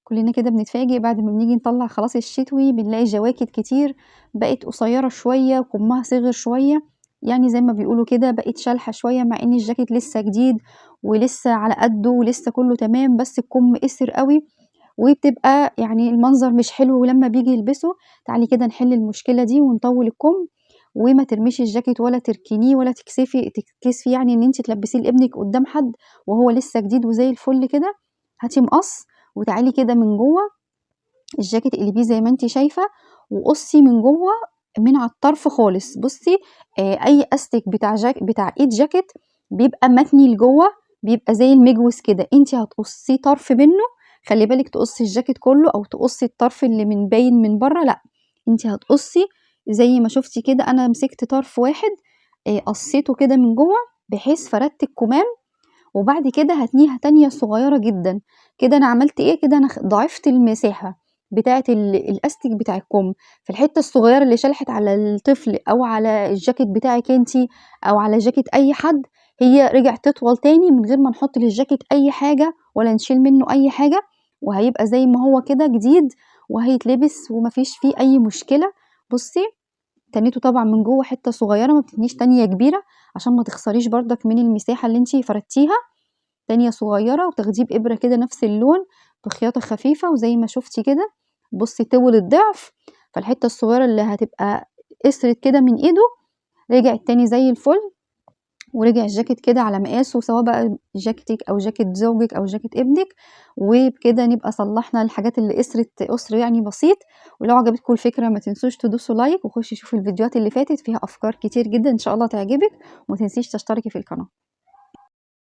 كلنا كده بنتفاجئ بعد ما بنيجي نطلع خلاص الشتوي بنلاقي جواكت كتير بقت قصيرة شوية وكمها صغر شوية، يعني زي ما بيقولوا كده بقت شالحة شوية، مع ان الجاكيت لسه جديد ولسه على قده ولسه كله تمام، بس الكم قصر قوي وبتبقى يعني المنظر مش حلو لما بيجي يلبسه. تعالي كده نحل المشكلة دي ونطول الكم، وما ترميش الجاكيت ولا تركنيه ولا تتكسفي يعني ان انت تلبسيه لابنك قدام حد وهو لسه جديد وزي الفل كده. هاتي مقص وتعالي كده من جوه الجاكيت اقلبيه زي ما انت شايفه، وقصي من جوه من على الطرف خالص. بصي اي استك بتاع ايد جاكيت بيبقى متني لجوه، بيبقى زي المجوس كده، انت هتقصيه طرف منه. خلي بالك تقصي الجاكيت كله او تقصي الطرف اللي من باين من بره، لا انت هتقصي زي ما شفتي كده. انا مسكت طرف واحد قصيته كده من جوه بحيث فردت الكمام، وبعد كده هتنيها تانية صغيرة جدا. كده انا عملت ايه؟ كده انا ضعفت المساحة بتاعة الاستك بتاع الكم. في الحتة الصغيرة اللي شلحت على الطفل او على الجاكيت بتاعك انتي او على جاكيت اي حد، هي رجعت تطول تاني من غير ما نحط للجاكيت اي حاجة ولا نشيل منه اي حاجة، وهيبقى زي ما هو كده جديد وهيتلبس ومفيش فيه اي مشكلة. بصي تنيته طبعا من جوه حتة صغيرة، ما بتتنيش تانية كبيرة عشان ما تخسريش بردك من المساحة اللي انتي فردتيها. تانية صغيرة وتاخديه بإبرة كده نفس اللون بخياطة خفيفة، وزي ما شفتي كده بصي طول الضعف. فالحتة الصغيرة اللي هتبقى قصرت كده من ايده رجعت تاني زي الفل، ورجع الجاكيت كده على مقاسه، سواء بقى جاكيتك او جاكيت زوجك او جاكيت ابنك. وبكده نبقى صلحنا الحاجات اللي قصرت قصر يعني بسيط. ولو عجبتكم الفكرة ما تنسوش تدوسوا لايك وخشي شوفوا الفيديوهات اللي فاتت، فيها افكار كتير جدا ان شاء الله تعجبك، وما تنسيش تشتركي في القناة.